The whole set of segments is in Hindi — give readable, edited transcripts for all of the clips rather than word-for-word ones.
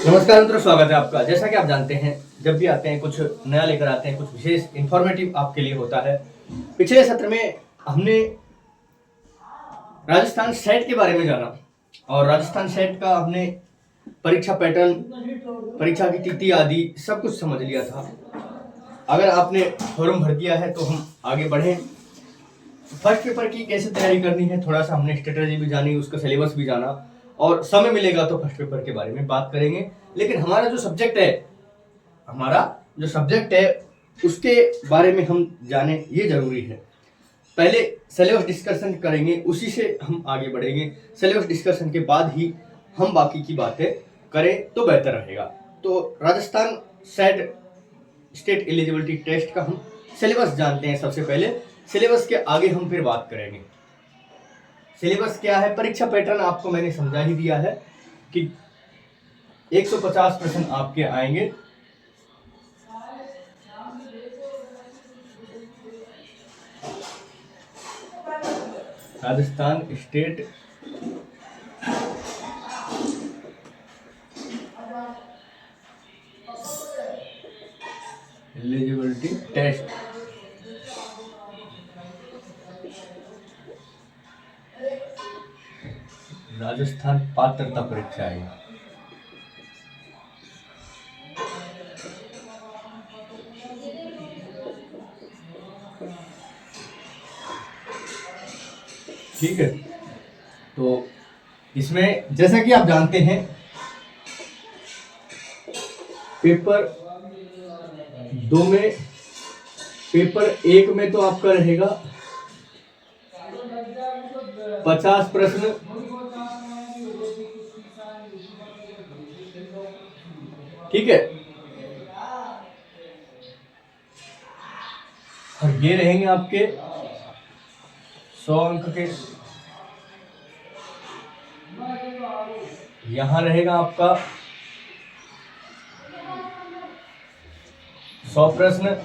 नमस्कार मित्रों, स्वागत है आपका। जैसा कि आप जानते हैं, जब भी आते हैं कुछ नया लेकर आते हैं, कुछ विशेष इन्फॉर्मेटिव आपके लिए होता है। पिछले सत्र में हमने राजस्थान सेट के बारे में जाना और राजस्थान सेट का हमने परीक्षा पैटर्न, परीक्षा की तिथि आदि सब कुछ समझ लिया था। अगर आपने फॉर्म भर दिया है तो हम आगे बढ़ें। फर्स्ट पेपर की कैसे तैयारी करनी है, थोड़ा सा हमने स्ट्रेटेजी भी जानी, उसका सिलेबस भी जाना और समय मिलेगा तो फर्स्ट पेपर के बारे में बात करेंगे। लेकिन हमारा जो सब्जेक्ट है उसके बारे में हम जाने, ये जरूरी है। पहले सिलेबस डिस्कशन करेंगे, उसी से हम आगे बढ़ेंगे। सिलेबस डिस्कशन के बाद ही हम बाकी की बातें करें तो बेहतर रहेगा। तो Rajasthan SET state eligibility test का हम सिलेबस जानते हैं। सबसे पहले सिलेबस के आगे हम फिर बात करेंगे। सिलेबस क्या है, परीक्षा पैटर्न आपको मैंने समझा ही दिया है कि 150 प्रश्न आपके आएंगे। Rajasthan state eligibility test Rajasthan पात्रता परीक्षा है। ठीक है, तो इसमें जैसा कि आप जानते हैं, पेपर 2 में, पेपर 1 में तो आपका रहेगा 50 प्रश्न, ठीक है, और ये रहेंगे आपके 100 अंक के। यहां रहेगा आपका 100 प्रश्न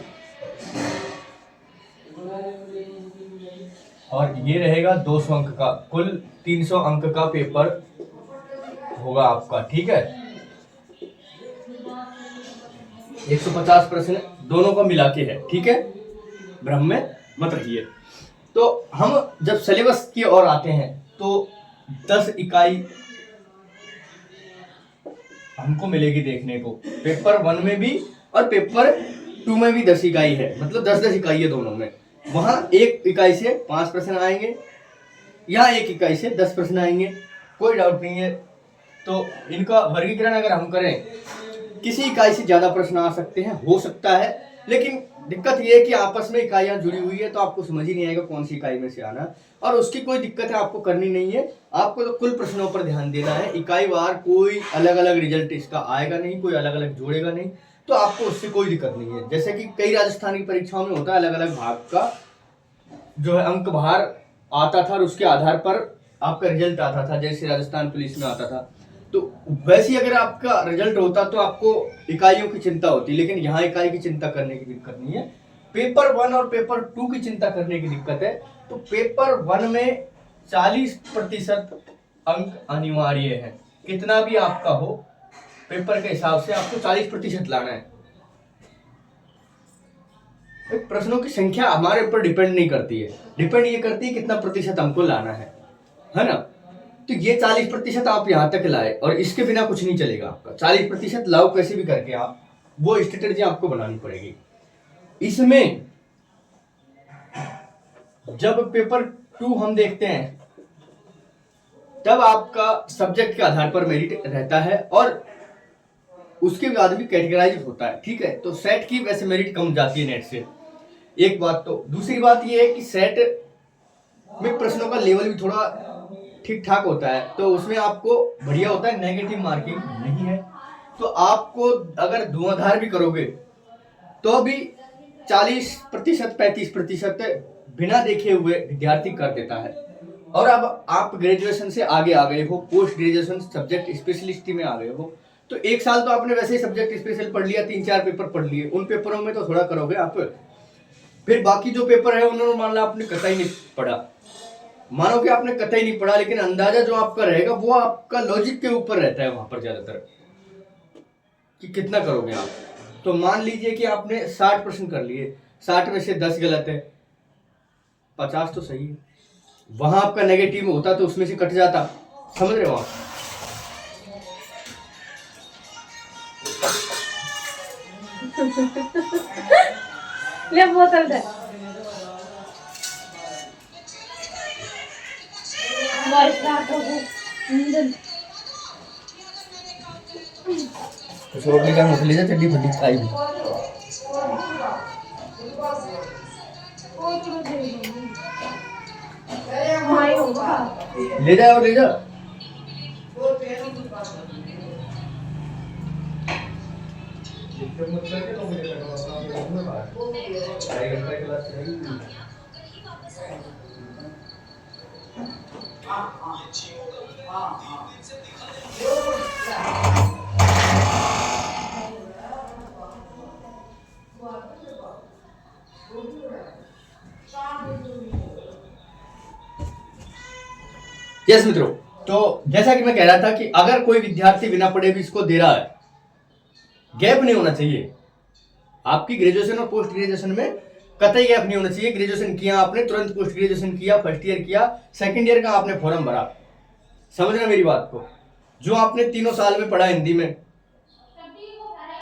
और ये रहेगा 200 अंक का। कुल 300 अंक का पेपर होगा आपका, ठीक है। 150 प्रश्न दोनों का मिला के है, ठीक है, भ्रम में मत रहिए। तो हम जब सिलेबस की ओर आते हैं तो 10 इकाई हमको मिलेगी देखने को। पेपर 1 में भी और पेपर 2 में भी 10 इकाई है, मतलब 10-10 इकाई है दोनों में। वहां 1 इकाई से 5 प्रश्न आएंगे, यहाँ 1 इकाई से 10 प्रश्न आएंगे, कोई डाउट नहीं है। तो इनका वर्गीकरण अगर हम करें, किसी इकाई से ज्यादा प्रश्न आ सकते हैं, हो सकता है, लेकिन दिक्कत ये है कि आपस में इकाइयां जुड़ी हुई है तो आपको समझ ही नहीं आएगा कौन सी इकाई में से आना। और उसकी कोई दिक्कत है, आपको करनी नहीं है। आपको तो कुल प्रश्नों पर ध्यान देना है। इकाई वार कोई अलग अलग रिजल्ट इसका आएगा नहीं, कोई अलग अलग जोड़ेगा नहीं, तो आपको उससे कोई दिक्कत नहीं है। जैसे कि कई राजस्थान की परीक्षाओं में होता है, अलग अलग भाग का जो है अंक भार आता था और उसके आधार पर आपका रिजल्ट आता था, जैसे राजस्थान पुलिस में आता था। तो वैसे ही अगर आपका रिजल्ट होता तो आपको इकाइयों की चिंता होती, लेकिन यहाँ इकाई की चिंता करने की दिक्कत नहीं है। पेपर 1 और पेपर 2 की चिंता करने की दिक्कत है। तो पेपर 1 में 40% अंक अनिवार्य है। कितना भी आपका हो, पेपर के हिसाब से आपको 40% लाना है। प्रश्नों की संख्या हमारे ऊपर डिपेंड नहीं करती है, डिपेंड ये करती है कितना प्रतिशत हमको लाना है ना। तो ये 40% आप यहां तक लाए और इसके बिना कुछ नहीं चलेगा आपका। 40% लाओ कैसे भी करके, आप वो स्ट्रेटेजी आपको बनानी पड़ेगी। इसमें जब पेपर 2 हम देखते हैं, तब आपका सब्जेक्ट के आधार पर मेरिट रहता है और उसके बाद भी कैटेगराइज होता है, ठीक है। तो सेट की वैसे मेरिट कम जाती है नेट से, एक बात। तो दूसरी बात ये है कि सेट में प्रश्नों का लेवल भी थोड़ा ठीक ठाक होता है, तो उसमें आपको बढ़िया होता है, नेगेटिव मार्किंग नहीं है। तो आपको अगर धुआंधार भी करोगे तो भी 40% 35% बिना देखे हुए विद्यार्थी कर देता है। और अब आप ग्रेजुएशन से आगे आ गए हो, पोस्ट ग्रेजुएशन सब्जेक्ट स्पेशलिस्ट में आ गए हो, तो 1 साल तो आपने वैसे ही सब्जेक्ट स्पेशल पढ़ लिया, 3-4 पेपर पढ़ लिए, उन पेपरों में तो थोड़ा करोगे आप। फिर बाकी जो पेपर है उन्होंने मान लो आपने कतई नहीं पढ़ा, मानो कि आपने कतई नहीं पढ़ा, लेकिन अंदाजा जो आपका रहेगा वो आपका लॉजिक के ऊपर रहता है वहां पर ज्यादातर। कि कितना करोगे आप। तो मान लीजिए कि आपने 60% कर लिए, 60 में से 10 गलत है, 50 तो सही है। वहां आपका नेगेटिव होता तो उसमें से कट जाता, समझ रहे हो आप। ले बोतल दे कुछ और लेकर मुझे ले जा, चड्डी फड्डी खाई भी ले जा और ले जा। यस मित्रों, तो जैसा कि मैं कह रहा था कि अगर कोई विद्यार्थी बिना पढ़े भी इसको दे रहा है, गैप नहीं होना चाहिए। आपकी ग्रेजुएशन और पोस्ट ग्रेजुएशन में कतई गैप नहीं होना चाहिए। ग्रेजुएशन किया आपने, तुरंत पोस्ट ग्रेजुएशन किया, फर्स्ट ईयर किया, सेकंड ईयर का आपने फॉर्म भरा। समझ रहे मेरी बात को। जो आपने 3 साल में पढ़ा हिंदी में,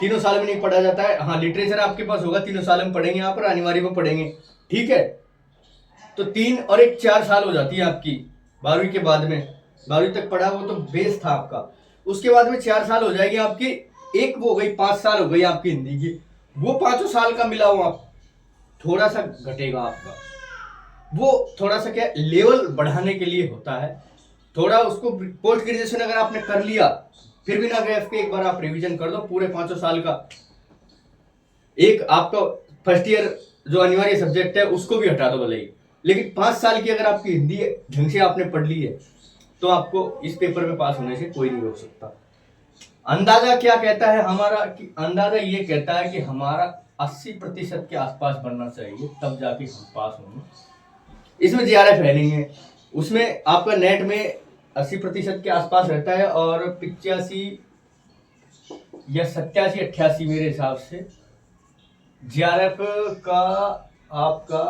3 साल में नहीं पढ़ा जाता है। हाँ, लिटरेचर आपके पास होगा, 3 साल में पढ़ेंगे, यहाँ पर अनिवार्य में पढ़ेंगे, ठीक है। तो 3 और 1 4 साल हो जाती है आपकी 12वीं के बाद में। 12वीं तक पढ़ा वो तो बेस था आपका। उसके बाद में 4 साल हो जाएगी आपकी, एक वो हो गई 5 साल हो गई आपकी हिंदी की। वो 5 साल का मिला हुआ थोड़ा सा घटेगा आपका। वो थोड़ा सा क्या लेवल बढ़ाने के लिए होता है। थोड़ा उसको पोस्ट ग्रेजुएशन अगर आपने कर लिया, फिर बिना गैप के एक बार आप रिवीजन कर दो पूरे 5 साल का। एक आपका फर्स्ट ईयर जो अनिवार्य सब्जेक्ट है उसको भी हटा दो भले ही, लेकिन 5 साल की अगर आपकी हिंदी ढंग से आपने पढ़ ली है तो आपको इस पेपर में पास होने से कोई नहीं रोक सकता। अंदाजा क्या कहता है हमारा, कि अंदाजा ये कहता है कि हमारा 80% के आसपास बनना चाहिए, तब जाके हम पास होंगे। इसमें जीआरएफ है नहीं है, उसमें आपका नेट में 80% के आसपास रहता है, और 85 या 87 88 मेरे हिसाब से जीआरएफ का आपका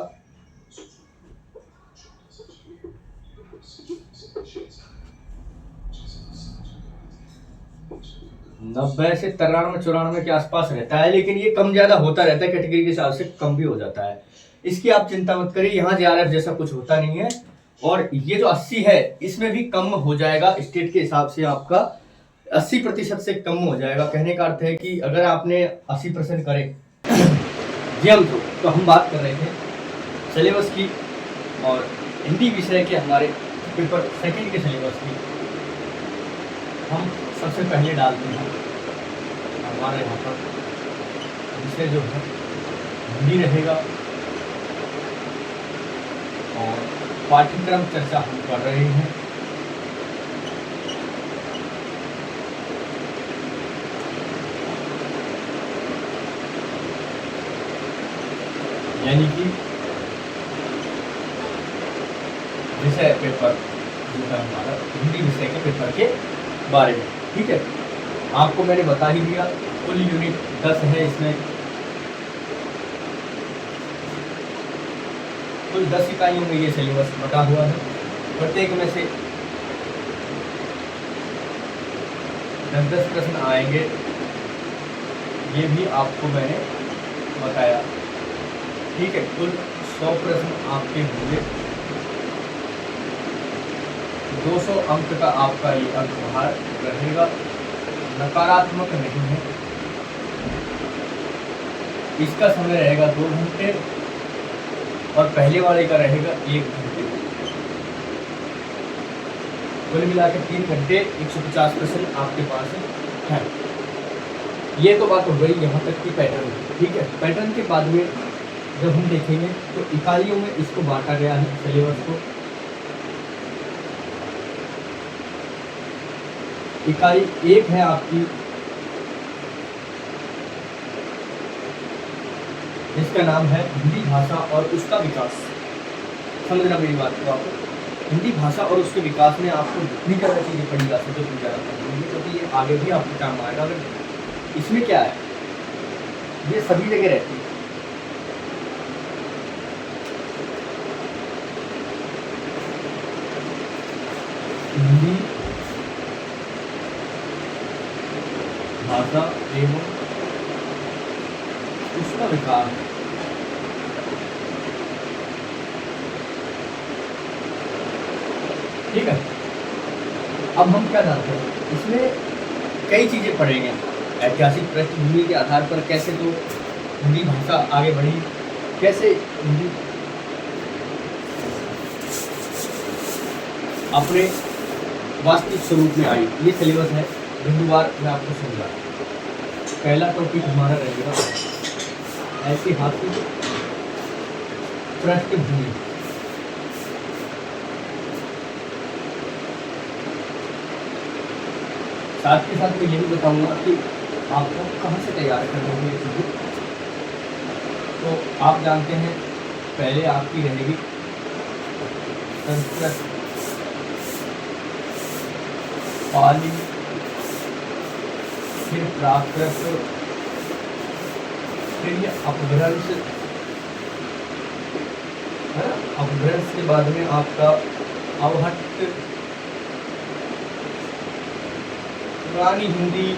90 से 93 94 के आसपास रहता है। लेकिन ये कम ज्यादा होता रहता है, कैटेगरी के हिसाब से कम भी हो जाता है। इसकी आप चिंता मत करिए, यहाँ जीआरएफ जैसा कुछ होता नहीं है। और ये जो 80 है इसमें भी कम हो जाएगा, स्टेट के हिसाब से आपका 80% से कम हो जाएगा। कहने का अर्थ है कि अगर आपने 80% करे जी हम तो हम बात कर रहे थे सिलेबस की और हिंदी विषय के हमारे पेपर सेकंड के सिलेबस की। हम सबसे पहले डालते हैं हमारे यहाँ पर विषय जो है हिंदी रहेगा, और पाठ्यक्रम चर्चा हम कर रहे हैं। यानी कि विषय पेपर जो है हमारा हिंदी विषय के पेपर के बारे में, ठीक है। आपको मैंने बता ही दिया, कुल यूनिट 10 है, इसमें कुल 10 इकाइयों में ये सिलेबस बटा हुआ है। प्रत्येक में से 10-10 प्रश्न आएंगे, ये भी आपको मैंने बताया, ठीक है। कुल 100 प्रश्न आपके होंगे, 200 अंक का आपका ये अंक बाहर रहेगा, नकारात्मक नहीं है। इसका समय रहेगा 2 घंटे और पहले वाले का रहेगा 1 घंटे। कुल मिला के 3 घंटे 150 प्रश्न आपके पास है। ये तो बात हो गई यहाँ तक की पैटर्न, ठीक है। पैटर्न के बाद में जब हम देखेंगे तो इकाइयों में इसको बांटा गया है सिलेबस को। इकाई 1 है आपकी, जिसका नाम है हिंदी भाषा और उसका विकास। समझना मेरी बात को, आपको हिंदी भाषा और उसके विकास में आपको जितनी ज़्यादा चीज़ें पढ़ी जा सके उतनी ज़्यादा पढ़नी, क्योंकि ये आगे भी आपको काम आएगा। अगर इसमें क्या है, ये सभी जगह रहती है। हिंदी भाषा एवं उसका विकास। ठीक है, अब हम क्या जानते हैं, इसमें कई चीजें पढ़ेंगे। ऐतिहासिक पृष्ठभूमि के आधार पर कैसे तो हिंदी भाषा आगे बढ़ी, कैसे हिंदी अपने वास्तविक स्वरूप में आई, ये सिलेबस है। बिंदुवार मैं आपको समझा। पहला टॉपिक हमारा रहेगा ऐतिहासिक पृष्ठभूमि। साथ के साथ मैं ये भी बताऊंगा कि आपको कहाँ से तैयार करनी है ये चीज़ें। तो आप जानते हैं पहले आपकी रहेगी संस्कृत, पाली, फिर प्राकृत, फिर ये अपभ्रंश है ना। अपभ्रंश के बाद में आपका अवहट्ट, पुरानी हिंदी,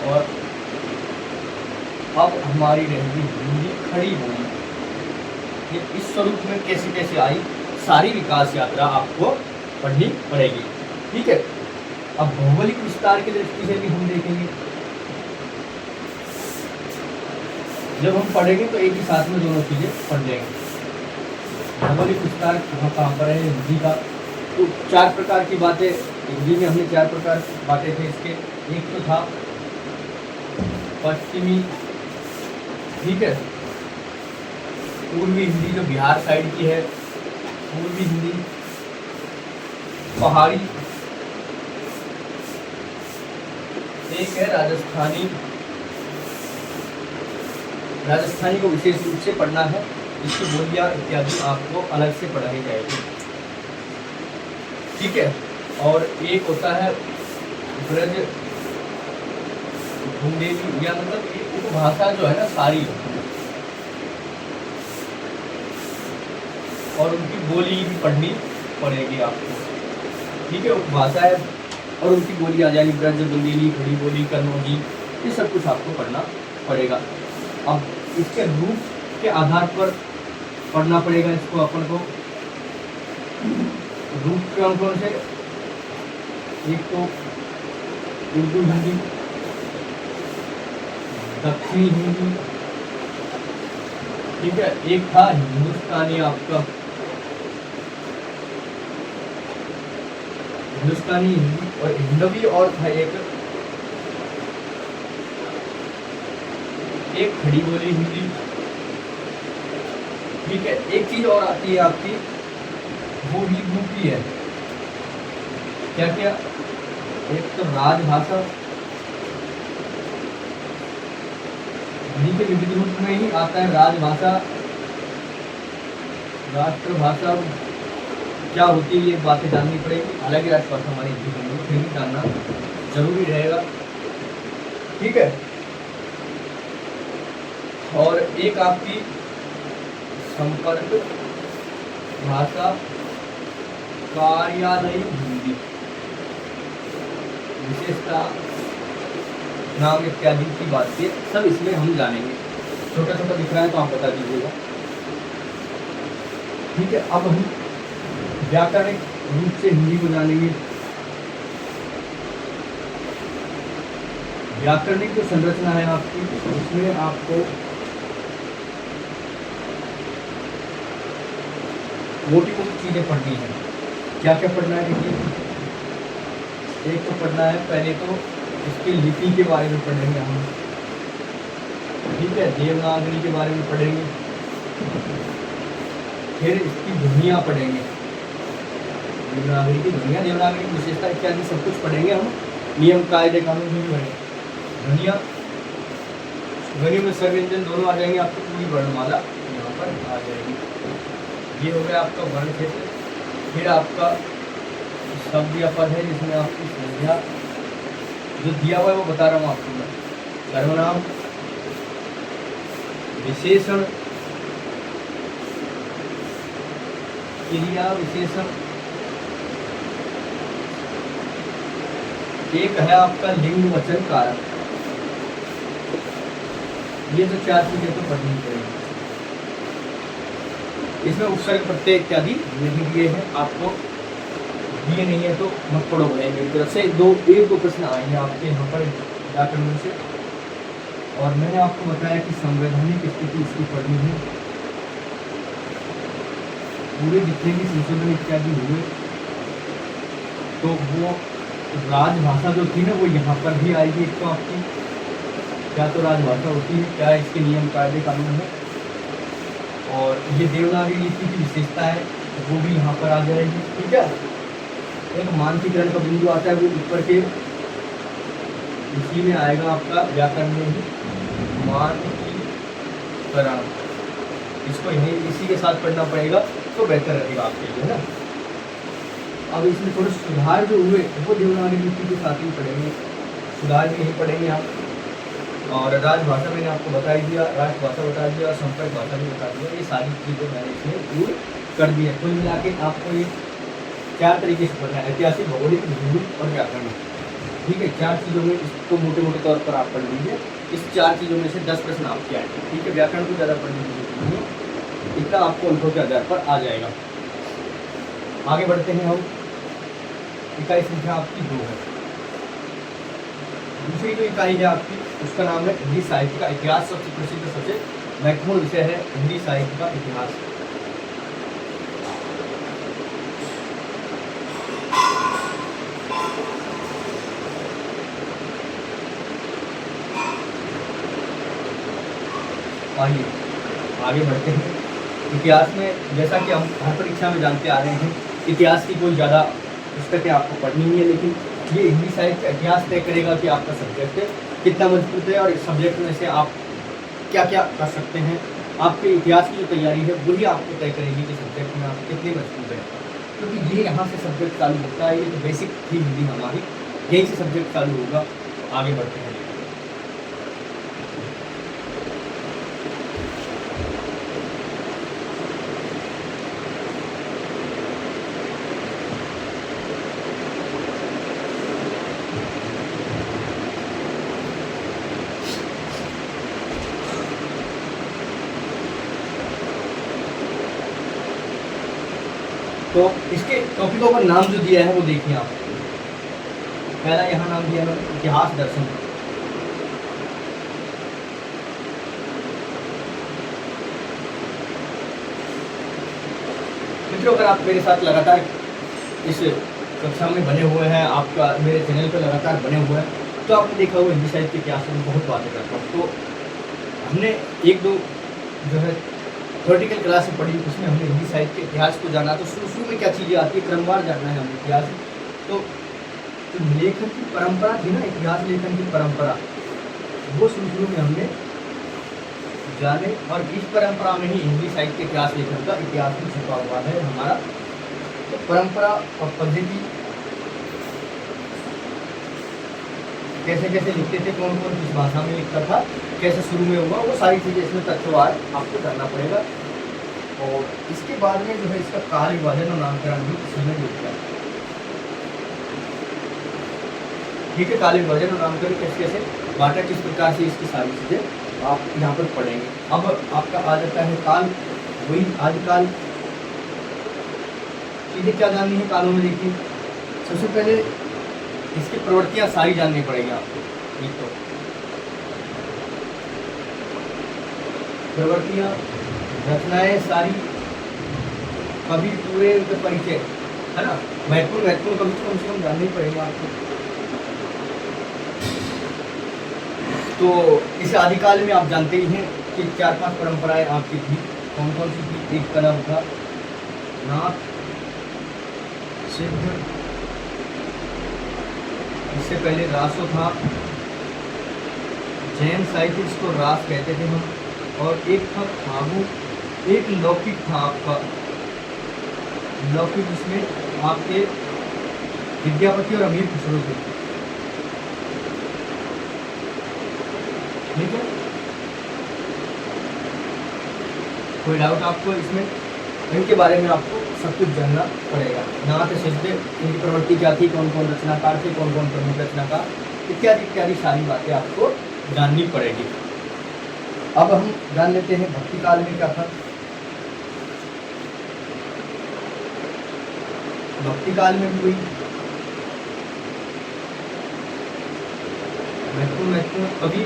और अब हमारी रहेगी हिंदी खड़ी बोली। ये इस स्वरूप में कैसे कैसे आई, सारी विकास यात्रा आपको पढ़नी पड़ेगी। ठीक है, अब भौगोलिक विस्तार की दृष्टि से भी हम देखेंगे। जब हम पढ़ेंगे तो एक ही साथ में दोनों चीजें पढ़ लेंगे। भौगोलिक विस्तार कहाँ कहाँ पर है हिंदी का, तो 4 प्रकार की बातें हिंदी में हमने 4 प्रकार की बातें थे इसके। एक तो था पश्चिमी, ठीक है, पूर्वी हिंदी जो बिहार साइड की है, पूर्वी हिंदी, पहाड़ी, एक है राजस्थानी। राजस्थानी को विशेष रूप से पढ़ना है, इसकी बोलियां इत्यादि आपको अलग से पढ़ाई जाएगी। ठीक है, और एक होता है ब्रज बुंदेली, या मतलब एक उपभाषा जो है ना सारी, और उनकी बोली भी पढ़नी पड़ेगी आपको। ठीक है, उपभाषा है और उनकी बोली आ जाएगी, ब्रज, बुंदेली, खड़ी बोली, कन्नौजी, ये सब कुछ आपको पढ़ना पड़ेगा। अब इसके रूप के आधार पर पढ़ना पड़ेगा इसको अपन को। रूप कौन कौन से, एक तो उर्दू हिंदी, दक्षिणी हिंदी, ठीक है, एक था हिंदुस्तानी आपका, हिंदुस्तानी हिंदी, और हिंदवी, और था एक खड़ी बोली हिंदी। ठीक है, एक चीज और आती है आपकी, वो भी रूपी है। क्या क्या, एक तो राजभाषा, हिंदी के विविध रूप में ही आता है राजभाषा। राष्ट्रभाषा क्या होती है ये बातें जाननी पड़ेगी, हालांकि राष्ट्रभाषा हमारी हिंदी होगी, फिर भी जानना जरूरी रहेगा। ठीक है, और एक आपकी संपर्क भाषा, कार्यालयी हिंदी, विशेषता, नाम इत्यादि की बातें सब इसमें हम जानेंगे। छोटा छोटा दिख रहा है तो आप बता दीजिएगा। ठीक है, अब हम व्याकरणिक रूप से हिंदी को जानेंगे। व्याकरणिक जो संरचना है आपकी, उसमें आपको मोटी मोटी चीजें पढ़नी है। क्या क्या पढ़ना है, देखिए, एक तो पढ़ना है, पहले तो इसकी लिपि के बारे में पढ़ेंगे हम। ठीक है, देवनागरी के बारे में पढ़ेंगे, फिर इसकी ध्वनियाँ पढ़ेंगे, देवनागरी की ध्वनियाँ, देवनागरी की विशेषता इत्यादि सब कुछ पढ़ेंगे हम। नियम कायदे कानून भी पढ़ेंगे। ध्वनियाँ, ध्वनि में स्वर व्यंजन दोनों आ जाएंगे, आपको पूरी वर्णमाला यहाँ पर आ जाएगी। ये हो गया आपका वर्ण क्षेत्र। फिर आपका शब्द या पद है जिसमें आपकी संज्ञा, जो दिया हुआ है वो बता रहा हूँ आपको मैं। सर्वनाम, विशेषण, क्रिया विशेषण, एक है आपका लिंग वचन कारक। ये जो चार चीजें तो पढ़नी पड़ेगी। इसमें उपसर्ग प्रत्यय इत्यादि नहीं दिए हैं आपको, दिए नहीं है तो मत पढ़ो भाई मेरी तरफ से। एक दो प्रश्न आएंगे आपके यहाँ पर व्याकरण से। और मैंने आपको बताया कि संवैधानिक स्थिति इसकी पढ़नी है। पूरे जितने भी संशोधन इत्यादि हुए तो वो राजभाषा जो थी ना वो यहाँ पर भी आएगी। एक तो आपकी क्या तो राजभाषा होती है, क्या इसके नियम कायदे कानून है, और ये देवनागरी लिपि की विशेषता है वो भी यहाँ पर आ जाएगी। ठीक है, एक मानकीकरण का बिंदु आता है वो ऊपर के इसी में आएगा आपका व्याकरण में ही, मानकीकरण। इसको यही इसी के साथ पढ़ना पड़ेगा तो बेहतर रहेगा आपके लिए ना। अब इसमें थोड़े सुधार जो हुए वो देवनागरी लिपि के साथ ही पढ़ेंगे, सुधार भी यही पढ़ेंगे आप। और राजभाषा मैंने आपको बता ही दिया, राष्ट्रभाषा बता दिया, और संपर्क भाषा भी बता दिया। ये सारी चीज़ें मैंने इसमें इंक्लूड कर दी है। कुल मिला के आपको ये चार तरीके से पढ़ना है, ऐतिहासिक, भौगोलिक, भूगोल और व्याकरण। ठीक है, चार चीज़ों में इसको मोटे मोटे तौर पर आप पढ़ लीजिए। इस चार चीज़ों में से 10 प्रश्न आपके आएंगे। ठीक है, व्याकरण को ज़्यादा पढ़ने की जरूरत नहीं है, इतना आपको अनुभव के आधार पर आ जाएगा। आगे बढ़ते हैं हम। इकाई संख्या आपकी 2 है। दूसरी जो इकाई है आपकी उसका नाम है हिंदी साहित्य का इतिहास। सबसे प्रसिद्ध, सबसे महत्वपूर्ण विषय है हिंदी साहित्य का इतिहास। आइए आगे बढ़ते हैं। इतिहास में जैसा कि हम हर परीक्षा में जानते आ रहे हैं, इतिहास की कोई ज़्यादा पुस्तकें आपको पढ़नी नहीं है, लेकिन ये हिंदी साहित्य इतिहास तय करेगा कि आपका सब्जेक्ट कितना मजबूत है और इस सब्जेक्ट में से आप क्या क्या कर सकते हैं। आपके इतिहास की जो तैयारी है वही आपको तय करेगी कि सब्जेक्ट में आप कितने मजबूत हैं, क्योंकि ये यहाँ से सब्जेक्ट चालू होता है। ये तो बेसिक थी हिंदी हमारी, यहीं से सब्जेक्ट चालू होगा। आगे बढ़ते हैं। तो इसके टॉपिकों का नाम जो दिया है वो देखिए आप। पहला यहाँ नाम दिया है इतिहास दर्शन। मित्रों, अगर आप मेरे साथ लगातार इस कक्षा में बने हुए हैं, आपका मेरे चैनल पर लगातार बने हुए हैं, तो आपने देखा हुआ हिंदी साहित्य के इतिहास में बहुत बातें करता हूँ। तो हमने एक दो जो है थ्योरेटिकल क्लास में पढ़ी, उसमें हमने हिंदी साहित्य के इतिहास को जाना। तो शुरू में क्या चीज़ें आती है, क्रमवार जानना है हमें इतिहास। तो लेखन की परंपरा थी ना, इतिहास लेखन की परंपरा, वो शुरू में हमने जाने, और इस परंपरा में ही हिंदी साहित्य के इतिहास लेखन का इतिहास भी छुपा हुआ है हमारा। तो परंपरा और पद्धति, कैसे कैसे लिखते थे, कौन कौन किस भाषा में लिखता था, कैसे शुरू में हुआ, वो सारी चीज़ें इसमें तथ्यवार आपको करना पड़ेगा। और इसके बाद में जो है इसका काल विभाजन और नामकरण भी इसी में जुड़ता है। ठीक है, काल विभाजन और नामकरण कैसे कैसे बांटा, किस प्रकार से, इसकी सारी चीज़ें आप यहाँ पर पढ़ेंगे। अब आपका आ जाता है काल, वही आदिकाल। चीज़ें क्या जाननी है कालों में, देखिए सबसे पहले इसकी प्रवृत्तियाँ सारी जाननी पड़ेगी आपको। एक तो प्रवृत्तियाँ, रचनाएं सारी, कभी पूरे उनके परिचय, है ना, महत्वपूर्ण महत्वपूर्ण कभी कम से कम जानना ही पड़ेगा आपको। तो इस आदिकाल में आप जानते ही हैं कि 4-5 परंपराएं आपकी थी। कौन कौन सी थी? एक का नाम था नाथ, सिद्ध, इससे पहले रासो था, जैन साहित्य इसको रास कहते थे हम, और एक था फागु, एक लौकिक था आपका लौकिक, जिसमें आपके विद्यापति और अमीर खुसरो थे। ठीक है, कोई डाउट आपको इसमें? इनके बारे में आपको सब कुछ जानना पड़ेगा। नाथ सिद्धे, इनकी प्रवृत्ति क्या थी, कौन कौन रचनाकार थे, कौन कौन प्रमुख रचनाकार, इत्यादि इत्यादि सारी बातें आपको जाननी पड़ेगी। अब हम जान लेते हैं भक्ति काल में क्या था। भक्ति काल में भी वही महत्वपूर्ण कवि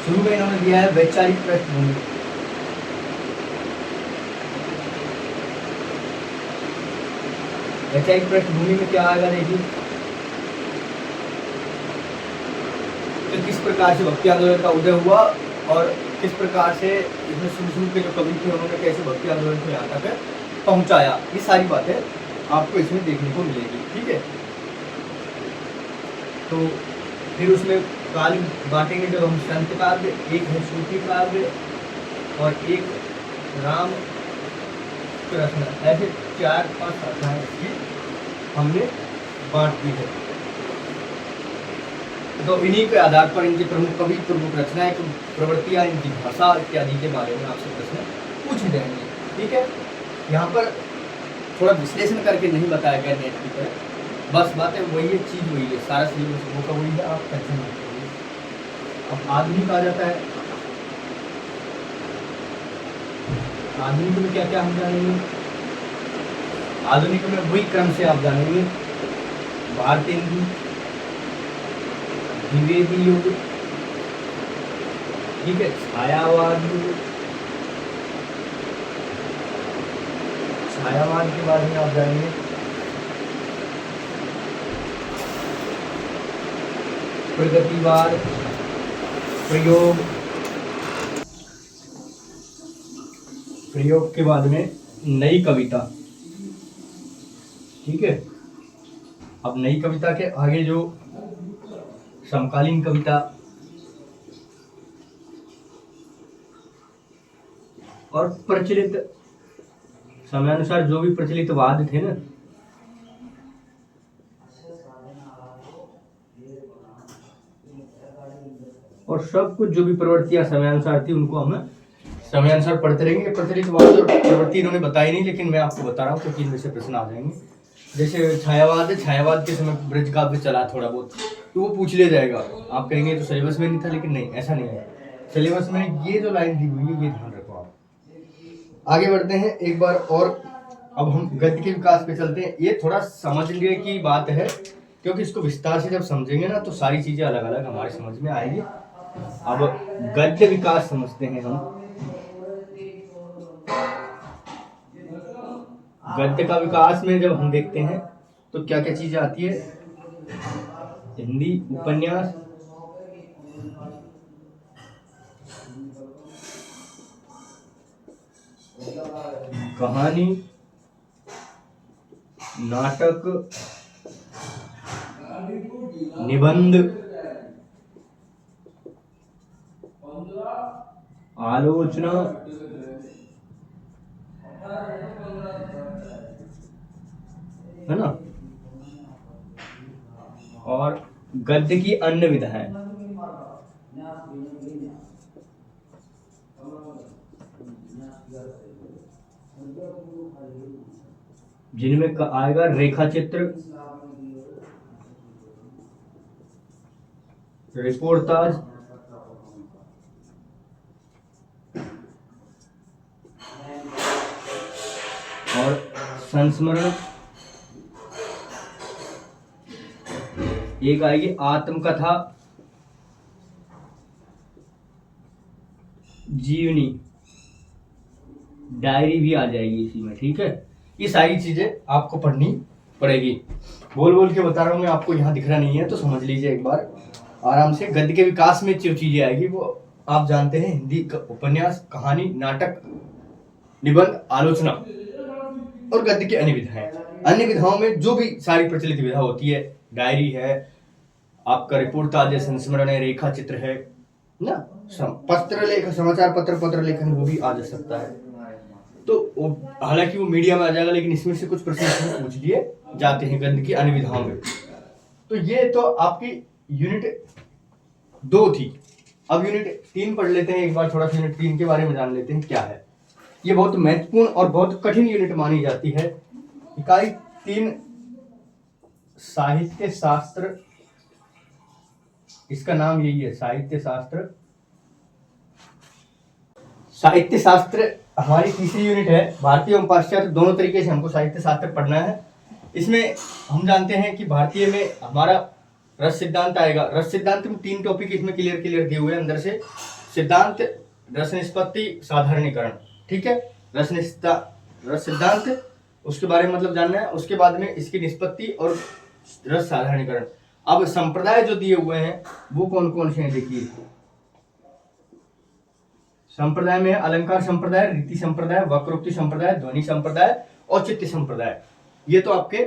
शुरू में इन्होंने दिया है वैचारिक पृष्ठभूमि। वैचारिक पृष्ठभूमि में क्या आएगा देखिए, तो किस प्रकार से भक्ति आंदोलन का उदय हुआ और किस प्रकार से इसमें शुरू के जो कवि थे उन्होंने कैसे भक्ति आंदोलन को यहाँ तक पहुंचाया, ये सारी बातें आपको इसमें देखने को मिलेगी। ठीक है, तो फिर उसमें काल बांटेंगे जब हम संत काव्य, एक है सूफी काव्य और एक राम कृष्ण, ऐसे 4-5 शाखाएं इसकी हमने बांट दी है। तो इन्हीं के आधार पर इनके प्रमुख कवि, प्रमुख रचनाएं, प्रवृत्तियां, इनकी भाषा इत्यादि के बारे में आपसे प्रश्न पूछ जाएंगे। ठीक है, यहाँ पर थोड़ा विश्लेषण करके नहीं बताया गया नेट की तरह, बस बातें वही है, चीज़ वही है, सारा सिलेबस वो का वही है, आप टेंशन मत करिए। अब आधुनिक आ जाता है, आधुनिक में क्या क्या हम जानेंगे। आधुनिक में वही क्रम से आप जानेंगे, भारतेंदु, द्विवेदी युग, ठीक है, छायावाद युग, छायावाद के बारे में आप जानेंगे, प्रगतिवाद, प्रयोग, प्रयोग के बाद में नई कविता। ठीक है, अब नई कविता के आगे जो समकालीन कविता और प्रचलित समयानुसार जो भी प्रचलित वाद थे ना, और सब कुछ जो भी प्रवृत्तियां समयानुसार थी उनको हम समयानुसार पढ़ते रहेंगे। प्रचलित वाद और प्रवृत्ति इन्होंने बताई नहीं, लेकिन मैं आपको बता रहा हूँ क्योंकि इनमें से प्रश्न आ जाएंगे। जैसे छायावाद है, छायावाद के समय ब्रज काव्य चला थोड़ा बहुत, तो वो पूछ लिया जाएगा। आप कहेंगे तो सिलेबस में नहीं था, लेकिन नहीं, ऐसा नहीं है। सिलेबस में ये जो लाइन दी हुई है ये ध्यान रखो आप। आगे बढ़ते हैं एक बार और, अब हम गद्य के विकास पे चलते हैं। ये थोड़ा समझने की बात है, क्योंकि इसको विस्तार से जब समझेंगे ना तो सारी चीजें अलग अलग हमारे समझ में आएगी। अब गद्य विकास समझते हैं हम। गद्य का विकास में जब हम देखते हैं तो क्या क्या चीजें आती है। हिंदी उपन्यास, कहानी, नाटक, निबंध, आलोचना, है ना, और गद्य की अन्य विधाएं। जिनमें आएगा रेखा चित्र, रिपोर्टाज, और संस्मरण। एक आएगी आत्मकथा, जीवनी, डायरी भी आ जाएगी इसी में। ठीक है, ये सारी चीजें आपको पढ़नी पड़ेगी। बोल बोल के बता रहा हूँ मैं, आपको यहाँ दिख रहा नहीं है तो समझ लीजिए एक बार आराम से। गद्य के विकास में जो चीजें आएगी वो आप जानते हैं, हिंदी का उपन्यास, कहानी, नाटक, निबंध, आलोचना और गद्य की अन्य विधाएं। अन्य विधाओं में जो भी सारी प्रचलित विधा होती है, डायरी है, आपका रिपोर्टाज है, संस्मरण है, रेखा चित्र है ना, पत्र लेखन, समाचार पत्र, पत्र लेखन, वो भी आ जा सकता है। तो हालांकि वो मीडिया में आ जाएगा, लेकिन इसमें से कुछ प्रश्न पूछ लिए जाते हैं गद्य की अन्य विधाओं में। तो ये तो आपकी यूनिट 2 थी। अब यूनिट 3 पढ़ लेते हैं एक बार, थोड़ा सा यूनिट 3 के बारे में जान लेते हैं क्या है। ये बहुत महत्वपूर्ण और बहुत कठिन यूनिट मानी जाती है। इकाई 3 साहित्य शास्त्र, इसका नाम यही है, साहित्य शास्त्र। साहित्य शास्त्र हमारी तीसरी यूनिट है। भारतीय एवं पाश्चात्य दोनों तरीके से हमको साहित्य शास्त्र पढ़ना है। इसमें हम जानते हैं कि भारतीय में हमारा रस सिद्धांत आएगा। रस सिद्धांत में 3 टॉपिक इसमें क्लियर दिए हुए हैं अंदर से। सिद्धांत, रस निष्पत्ति, साधारणीकरण। ठीक है, रस सिद्धांत उसके बारे में मतलब जानना है। उसके बाद में इसकी निष्पत्ति और रस साधारणीकरण। अब संप्रदाय जो दिए हुए हैं वो कौन कौन से हैं देखिए। संप्रदाय में अलंकार संप्रदाय, रीति संप्रदाय, वक्रोक्ति संप्रदाय, ध्वनि संप्रदाय, औचित्य संप्रदाय। ये तो आपके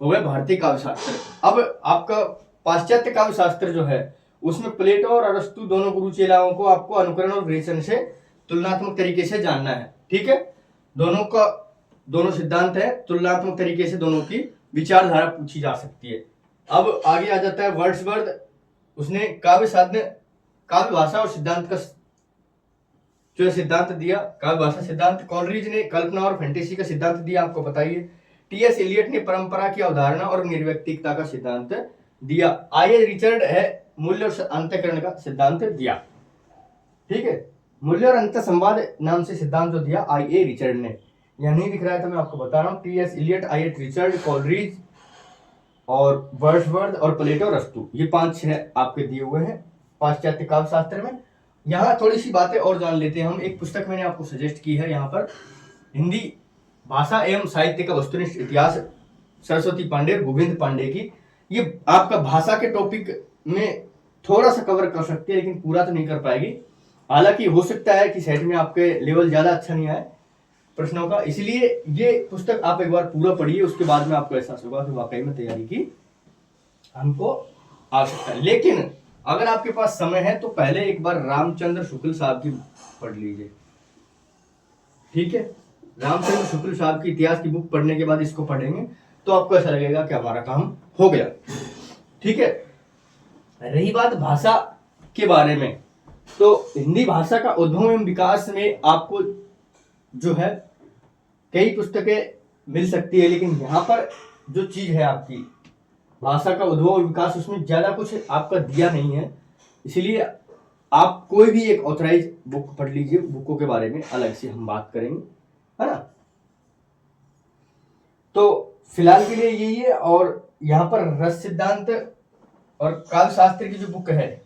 हो गए भारतीय काव्य शास्त्र। अब आपका पाश्चात्य काव्य शास्त्र जो है उसमें प्लेटो और अरस्तु दोनों गुरु चेलाओं को आपको अनुकरण और विवेचन से तुलनात्मक तरीके से जानना है। ठीक है, दोनों सिद्धांत है, तुलनात्मक तरीके से दोनों की विचारधारा पूछी जा सकती है। अब आगे आ जाता है वर्ड्सवर्थ। उसने काव्य साधन, काव्य भाषा और सिद्धांत का जो सिद्धांत दिया, काव्य भाषा सिद्धांत। कॉलरिज ने कल्पना और फैंटेसी का सिद्धांत दिया, आपको बताइए। टी.एस. एलियट ने परंपरा की अवधारणा और निर्व्यक्तिकता का सिद्धांत दिया। आई.ए. रिचर्ड है मूल्य और अंतःकरण का सिद्धांत दिया। ठीक है, मूल्य और अंत संवाद नाम से सिद्धांत जो दिया आई.ए. रिचर्ड ने। यह नहीं दिख रहा है तो मैं आपको बता रहा हूँ। T S. Eliot, I A. Richard, Coleridge और वर्ड्सवर्थ और प्लेटो, अरस्तु, ये 5-6 आपके दिए हुए हैं पाश्चात्य काव्य शास्त्र में। यहाँ थोड़ी सी बातें और जान लेते हैं हम। एक पुस्तक मैंने आपको सजेस्ट की है यहाँ पर, हिंदी भाषा एवं साहित्य का वस्तुनिष्ठ इतिहास, सरस्वती पांडे, गोविंद पांडे की। ये आपका भाषा के टॉपिक में थोड़ा सा कवर कर सकती है लेकिन पूरा तो नहीं कर पाएगी। हालांकि हो सकता है कि सेट में आपके लेवल ज्यादा अच्छा नहीं आए प्रश्नों का, इसलिए ये पुस्तक आप एक बार पूरा पढ़िए, उसके बाद में आपको एहसास होगा कि वाकई में तैयारी की हमको आवश्यकता है। लेकिन अगर आपके पास समय है तो पहले एक बार रामचंद्र शुक्ल साहब की पढ़ लीजिए। ठीक है, रामचंद्र शुक्ल साहब की इतिहास की बुक पढ़ने के बाद इसको पढ़ेंगे तो आपको ऐसा लगेगा कि हमारा काम हो गया। ठीक है, रही बात भाषा के बारे में, तो हिंदी भाषा का उद्भव एवं विकास में आपको जो है कई पुस्तकें मिल सकती है, लेकिन यहाँ पर जो चीज है आपकी भाषा का उद्भव और विकास, उसमें ज्यादा कुछ आपका दिया नहीं है। इसलिए आप कोई भी एक ऑथराइज बुक पढ़ लीजिए, बुकों के बारे में अलग से हम बात करेंगे, है ना। तो फिलहाल के लिए यही है। और यहाँ पर रस सिद्धांत और काव्य शास्त्र की जो बुक है,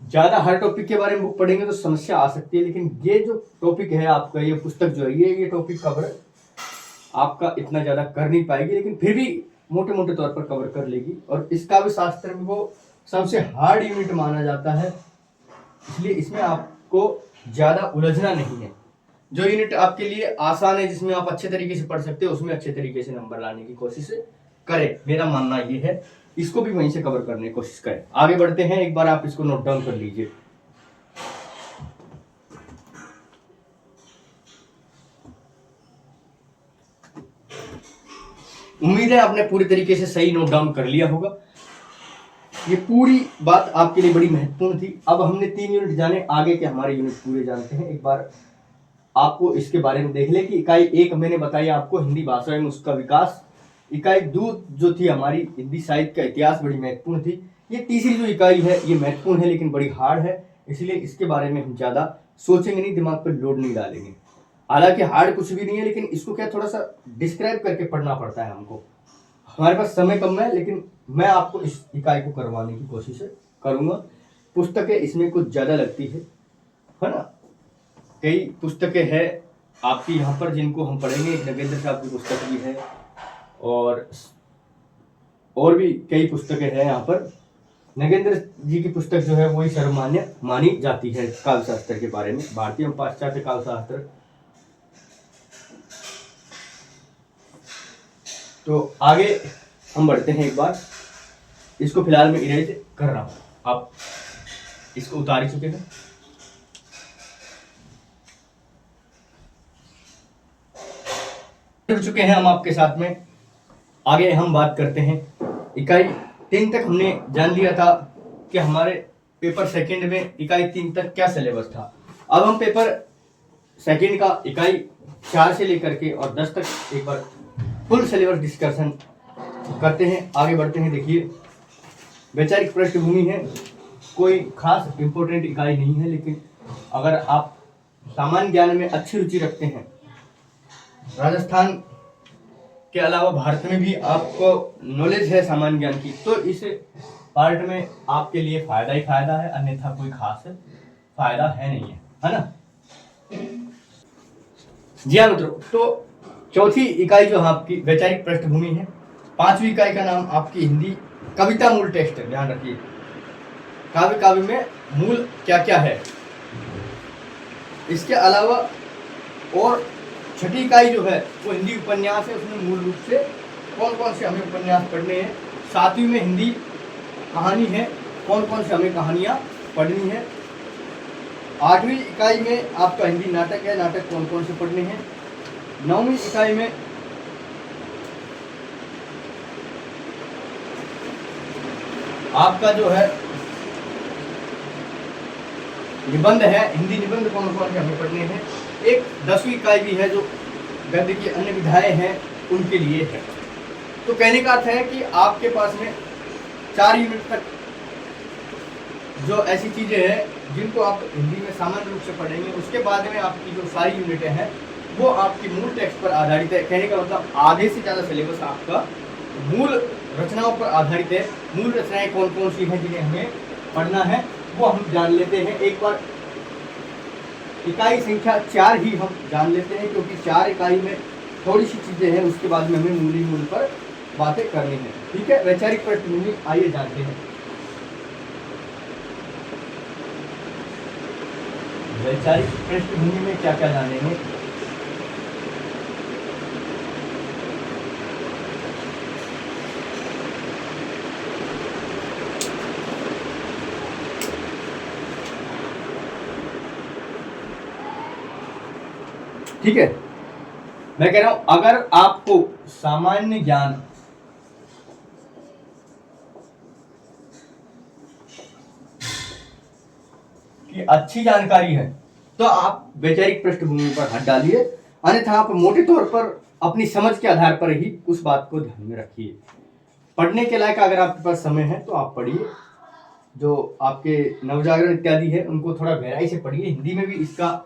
ज्यादा हर टॉपिक के बारे में बुक पढ़ेंगे तो समस्या आ सकती है, लेकिन ये जो टॉपिक है आपका, ये पुस्तक जो है ये टॉपिक कवर आपका इतना ज्यादा कर नहीं पाएगी, लेकिन फिर भी मोटे मोटे तौर पर कवर कर लेगी। और इस काव्य शास्त्र में वो सबसे हार्ड यूनिट माना जाता है, इसलिए इसमें आपको ज्यादा उलझना नहीं है। जो यूनिट आपके लिए आसान है, जिसमें आप अच्छे तरीके से पढ़ सकते हो, उसमें अच्छे तरीके से नंबर लाने की कोशिश करें। मेरा मानना ये है, इसको भी वहीं से कवर करने की कोशिश करें। आगे बढ़ते हैं, एक बार आप इसको नोट डाउन कर लीजिए। उम्मीद है आपने पूरी तरीके से सही नोट डाउन कर लिया होगा। ये पूरी बात आपके लिए बड़ी महत्वपूर्ण थी। अब हमने 3 यूनिट जाने, आगे के हमारे यूनिट पूरे जानते हैं। एक बार आपको इसके बारे में देख ले कि इकाई 1 मैंने बताई आपको हिंदी भाषा में उसका विकास। इकाई 2 जो थी हमारी हिंदी साहित्य का इतिहास, बड़ी महत्वपूर्ण थी। ये तीसरी जो इकाई है ये महत्वपूर्ण है लेकिन बड़ी हार्ड है, इसलिए इसके बारे में हम ज्यादा सोचेंगे नहीं, दिमाग पर लोड नहीं डालेंगे। हालांकि हार्ड कुछ भी नहीं है, लेकिन इसको क्या थोड़ा सा डिस्क्राइब करके पढ़ना पड़ता है हमको। हमारे पास समय कम है, लेकिन मैं आपको इस इकाई को करवाने की कोशिश करूंगा। पुस्तकें इसमें कुछ ज्यादा लगती है ना। कई पुस्तकें हैं आपकी यहाँ पर जिनको हम पढ़ेंगे। एक नगेंद्र साहब की पुस्तक भी है और भी कई पुस्तकें हैं यहाँ पर। नगेंद्र जी की पुस्तक जो है वही सर्वमान्य मानी जाती है काव्य शास्त्र के बारे में, भारतीय एवं पाश्चात्य काव्य शास्त्र। तो आगे हम बढ़ते हैं। एक बार इसको फिलहाल मैं इरेज कर रहा हूं, आप इसको उतार चुके हैं। जुड़ चुके हैं हम आपके साथ में। आगे हम बात करते हैं इकाई 3 तक हमने जान लिया था कि हमारे पेपर सेकंड में इकाई 3 तक क्या सिलेबस था। अब हम पेपर सेकंड का इकाई 4 से लेकर के और 10 तक एक बार फुल सिलेबस डिस्कशन करते हैं, आगे बढ़ते हैं। देखिए, वैचारिक पृष्ठभूमि है, कोई खास इंपॉर्टेंट इकाई नहीं है, लेकिन अगर आप सामान्य ज्ञान में अच्छी रुचि रखते हैं, राजस्थान के अलावा भारत में भी आपको नॉलेज है सामान्य ज्ञान की, तो इस पार्ट में आपके लिए फायदा ही फायदा है, अन्यथा कोई खास फायदा है नहीं है ना। जी हाँ मित्रों, तो चौथी इकाई जो आपकी वैचारिक पृष्ठभूमि है, 5वीं इकाई का नाम आपकी हिंदी कविता मूल टेक्स्ट है। ध्यान रखिए, काव्य में मूल क्या क्या है। इसके अलावा और छठी इकाई जो है वो हिंदी उपन्यास है, उसमें मूल रूप से कौन कौन से हमें उपन्यास पढ़ने हैं। 7वीं में हिंदी कहानी है, कौन कौन से हमें कहानियाँ पढ़नी है। 8वीं इकाई में आपका हिंदी नाटक है, नाटक कौन कौन से पढ़ने हैं। 9वीं इकाई में आपका जो है निबंध है, हिंदी निबंध कौन कौन से हमें पढ़ने हैं। एक 10वीं इकाई भी है जो गद्य की अन्य विधाएं हैं उनके लिए है। तो कहने का अर्थ है कि आपके पास में 4 यूनिट तक जो ऐसी चीजें हैं जिनको आप हिंदी में सामान्य रूप से पढ़ेंगे, उसके बाद में आपकी जो सारी यूनिटें हैं वो आपकी मूल टेक्स्ट पर आधारित है। कहने का मतलब आधे से ज़्यादा सिलेबस आपका मूल रचनाओं पर आधारित है। मूल रचनाएं कौन कौन सी हैं जिन्हें हमें पढ़ना है वो हम जान लेते हैं। एक बार इकाई संख्या 4 ही हम जान लेते हैं, क्योंकि 4 इकाई में थोड़ी सी चीज़ें हैं, उसके बाद में हमें मूल पर बातें करनी है। ठीक है, वैचारिक पृष्ठभूमि आइए जानते हैं। वैचारिक पृष्ठभूमि में क्या क्या जानेंगे। ठीक है, मैं कह रहा हूं अगर आपको सामान्य ज्ञान की अच्छी जानकारी है तो आप वैचारिक पृष्ठभूमि पर हाथ डालिए, अन्यथा आप मोटे तौर पर अपनी समझ के आधार पर ही उस बात को ध्यान में रखिए। पढ़ने के लायक अगर आपके पास समय है तो आप पढ़िए, जो आपके नवजागरण इत्यादि है उनको थोड़ा गहराई से पढ़िए। हिंदी में भी इसका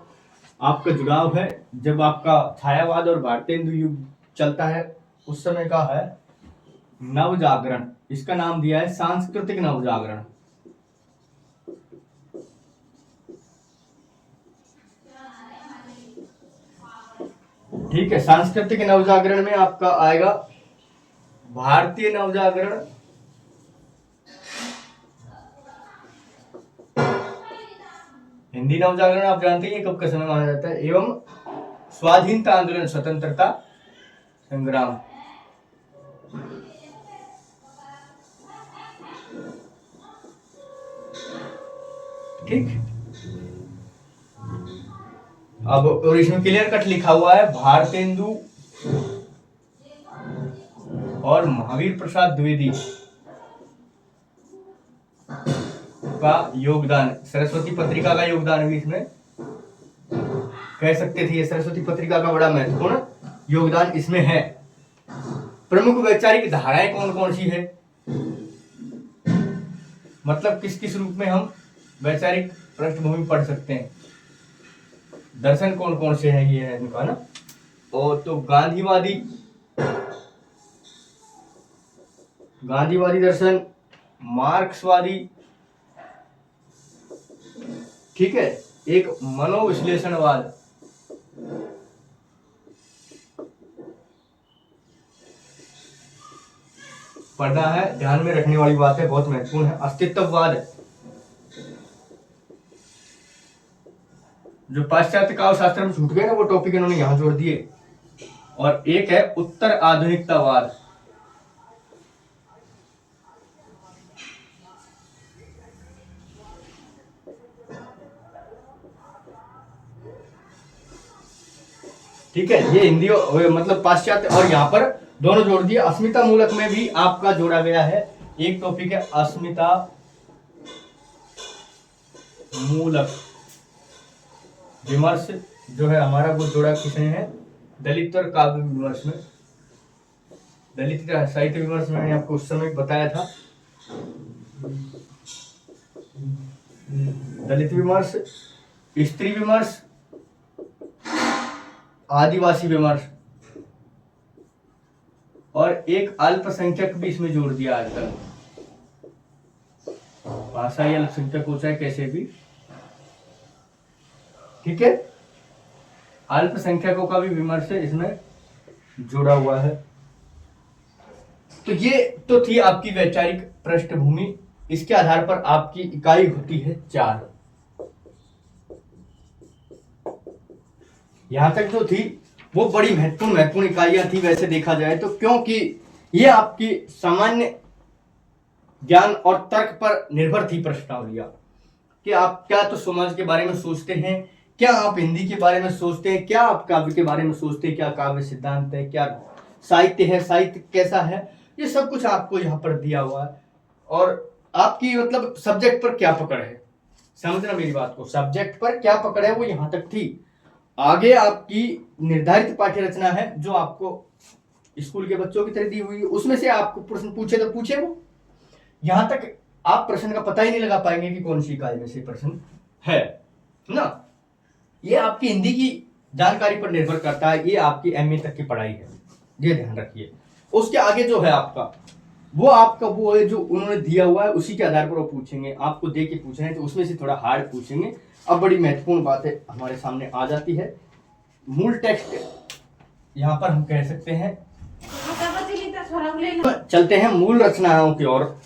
आपका जुड़ाव है। जब आपका छायावाद और भारतेंदु युग चलता है उस समय का है नवजागरण, इसका नाम दिया है सांस्कृतिक नवजागरण। ठीक है, सांस्कृतिक नवजागरण में आपका आएगा भारतीय नवजागरण, हिंदी नवजागरण आप जानते हैं कब का समय माना जाता है, एवं स्वाधीनता आंदोलन स्वतंत्रता संग्राम। ठीक, अब और इसमें क्लियर कट लिखा हुआ है भारतेंदु और महावीर प्रसाद द्विवेदी का योगदान, सरस्वती पत्रिका का योगदान भी इसमें कह सकते थे। ये सरस्वती पत्रिका का बड़ा महत्वपूर्ण योगदान इसमें है। प्रमुख वैचारिक धाराएं कौन कौन सी है, मतलब किस किस रूप में हम वैचारिक पृष्ठभूमि पढ़ सकते हैं। दर्शन कौन कौन से हैं ये है इनका ना, और तो गांधीवादी दर्शन, मार्क्सवादी, ठीक है, एक मनोविश्लेषणवाद, पढ़ना है, ध्यान में रखने वाली बात है, बहुत महत्वपूर्ण है। अस्तित्ववाद, जो पाश्चात्य काव्य शास्त्र में छूट गए ना वो टॉपिक इन्होंने यहां जोड़ दिए। और एक है उत्तर आधुनिकतावाद, ठीक है, ये हिंदी मतलब पाश्चात्य, और यहाँ पर दोनों जोड़ दिए। अस्मिता मूलक में भी आपका जोड़ा गया है, एक टॉपिक है अस्मिता मूलक विमर्श जो है हमारा, वो जोड़ा किसने है, दलित और काव्य विमर्श में। दलित का साहित्य विमर्श में मैंने आपको उस समय बताया था। दलित विमर्श, स्त्री विमर्श, आदिवासी विमर्श और एक अल्पसंख्यक भी इसमें जोड़ दिया आजकल। भाषाई अल्पसंख्यक हो चाहे कैसे भी, ठीक है, अल्पसंख्यकों का भी विमर्श इसमें जोड़ा हुआ है। तो ये तो थी आपकी वैचारिक पृष्ठभूमि। इसके आधार पर आपकी इकाई होती है 4। यहां तक जो थी वो बड़ी महत्वपूर्ण इकाइयां थी वैसे देखा जाए तो, क्योंकि ये आपकी सामान्य ज्ञान और तर्क पर निर्भर थी प्रश्नावलियां, कि आप क्या तो समाज के बारे में सोचते हैं, क्या आप हिंदी के बारे में सोचते हैं, क्या आप काव्य के बारे में सोचते हैं, क्या काव्य सिद्धांत है, क्या साहित्य है, साहित्य कैसा है, ये सब कुछ आपको यहाँ पर दिया हुआ है। और आपकी मतलब सब्जेक्ट पर क्या पकड़ है, समझना मेरी बात को, सब्जेक्ट पर क्या पकड़ है वो यहाँ तक थी। आगे आपकी निर्धारित पाठ्य रचना है जो आपको स्कूल के बच्चों की तरह दी हुई है, उसमें से आपको प्रश्न पूछे तो पूछे वो, यहां तक आप प्रश्न का पता ही नहीं लगा पाएंगे कि कौन सी इकाई में से प्रश्न है ना। ये आपकी हिंदी की जानकारी पर निर्भर करता है, ये आपकी एमए तक की पढ़ाई है, ये ध्यान रखिए। उसके आगे जो है आपका वो है जो उन्होंने दिया हुआ है, उसी के आधार पर वो पूछेंगे, आपको दे के पूछ रहे हैं तो उसमें से थोड़ा हार्ड पूछेंगे। अब बड़ी महत्वपूर्ण बात है हमारे सामने आ जाती है, मूल टेक्स्ट यहाँ पर हम कह सकते हैं। चलते हैं मूल रचनाओं की ओर।